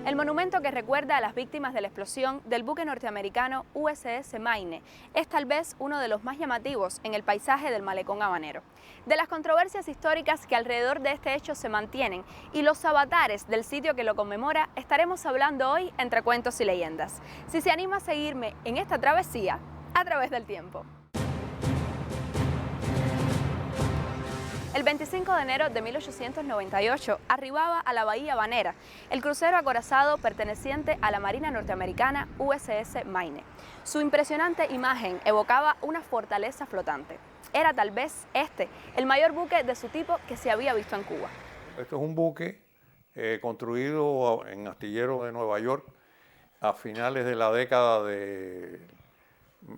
El monumento que recuerda a las víctimas de la explosión del buque norteamericano USS Maine es tal vez uno de los más llamativos en el paisaje del malecón habanero. De las controversias históricas que alrededor de este hecho se mantienen y los avatares del sitio que lo conmemora, estaremos hablando hoy entre cuentos y leyendas. Si se anima a seguirme en esta travesía a través del tiempo. El 25 de enero de 1898 arribaba a la bahía habanera el crucero acorazado perteneciente a la Marina norteamericana USS Maine. Su impresionante imagen evocaba una fortaleza flotante. Era tal vez el mayor buque de su tipo que se había visto en Cuba. Esto es un buque construido en astilleros de Nueva York a finales de la década de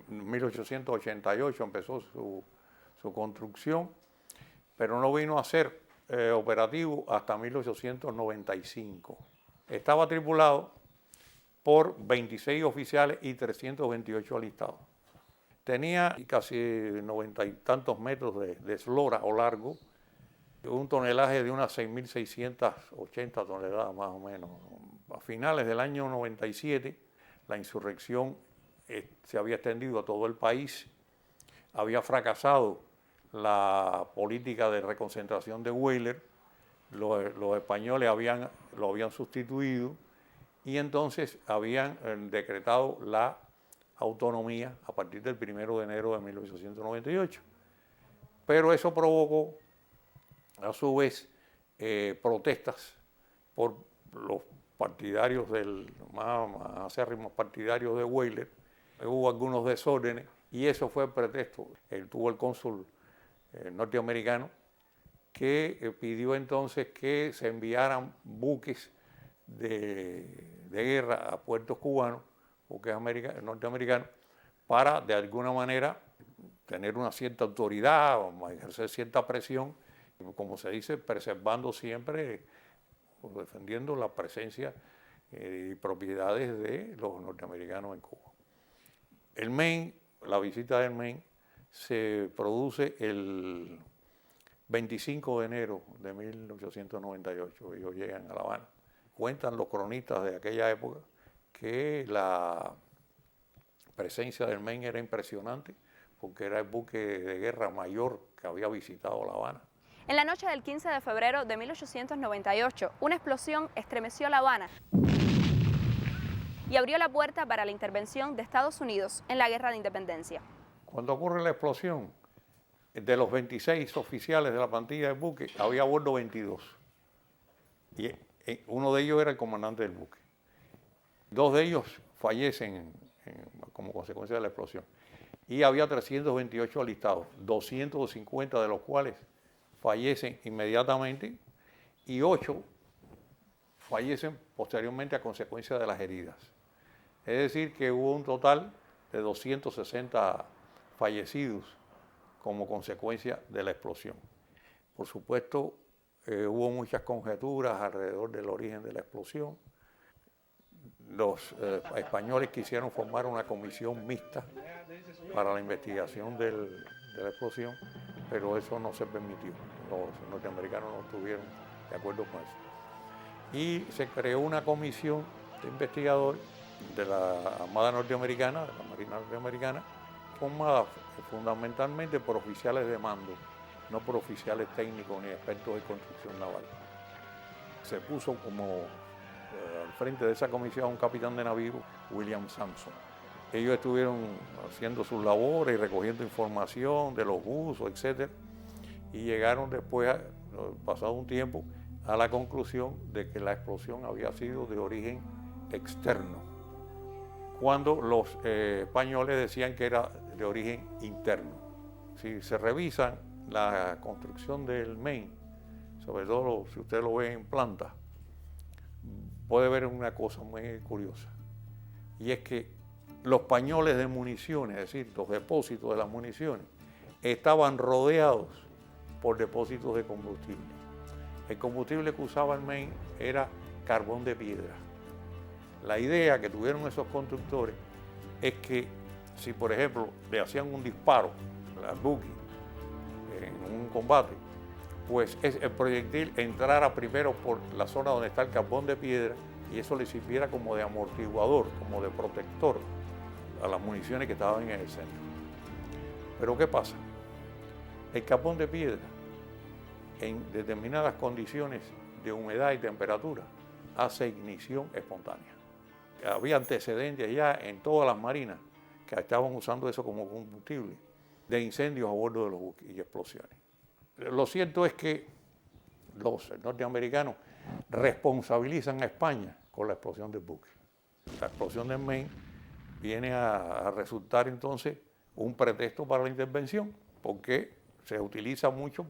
1888, empezó su construcción, pero no vino a ser operativo hasta 1895. Estaba tripulado por 26 oficiales y 328 alistados. Tenía casi 90 y tantos metros de eslora o largo, un tonelaje de unas 6.680 toneladas más o menos. A finales del año 97, la insurrección se había extendido a todo el país, había fracasado la política de reconcentración de Weyler, los españoles lo habían sustituido y entonces habían decretado la autonomía a partir del 1 de enero de 1898. Pero eso provocó, a su vez, protestas por los partidarios más acérrimos partidarios de Weyler. Hubo algunos desórdenes y eso fue el pretexto. Tuvo el cónsul norteamericano que pidió entonces que se enviaran buques de guerra a puertos cubanos, buques norteamericanos, para de alguna manera tener una cierta autoridad o ejercer cierta presión, como se dice, preservando siempre o defendiendo la presencia y propiedades de los norteamericanos en Cuba. El Maine, la visita del Maine, se produce el 25 de enero de 1898, ellos llegan a La Habana. Cuentan los cronistas de aquella época que la presencia del Maine era impresionante porque era el buque de guerra mayor que había visitado La Habana. En la noche del 15 de febrero de 1898, una explosión estremeció La Habana y abrió la puerta para la intervención de Estados Unidos en la Guerra de Independencia. Cuando ocurre la explosión, de los 26 oficiales de la plantilla del buque, había a bordo 22. Y uno de ellos era el comandante del buque. 2 de ellos fallecen como consecuencia de la explosión. Y había 328 alistados, 250 de los cuales fallecen inmediatamente y 8 fallecen posteriormente a consecuencia de las heridas. Es decir, que hubo un total de 260 fallecidos como consecuencia de la explosión. Por supuesto, hubo muchas conjeturas alrededor del origen de la explosión. Los españoles quisieron formar una comisión mixta para la investigación de la explosión, pero eso no se permitió. Los norteamericanos no estuvieron de acuerdo con eso. Y se creó una comisión de investigadores de la Armada norteamericana, de la Marina norteamericana, formada fundamentalmente por oficiales de mando, no por oficiales técnicos ni expertos de construcción naval. Se puso como al frente de esa comisión un capitán de navío, William Sampson. Ellos estuvieron haciendo sus labores y recogiendo información de los buzos, etc. Y llegaron después, pasado un tiempo, a la conclusión de que la explosión había sido de origen externo, cuando los españoles decían que era de origen interno. Si se revisan la construcción del Maine, sobre todo si usted lo ve en planta, puede ver una cosa muy curiosa, y es que los pañoles de municiones, es decir, los depósitos de las municiones, estaban rodeados por depósitos de combustible. El combustible que usaba el Maine era carbón de piedra. La idea que tuvieron esos constructores es que si, por ejemplo, le hacían un disparo al buque en un combate, pues el proyectil entrara primero por la zona donde está el carbón de piedra y eso le sirviera como de amortiguador, como de protector a las municiones que estaban en el centro. Pero ¿qué pasa? El capón de piedra, en determinadas condiciones de humedad y temperatura, hace ignición espontánea. Había antecedentes ya en todas las marinas que estaban usando eso como combustible, de incendios a bordo de los buques y explosiones. Lo cierto es que los norteamericanos responsabilizan a España con la explosión del buque. La explosión del Maine viene a resultar entonces un pretexto para la intervención, porque se utiliza mucho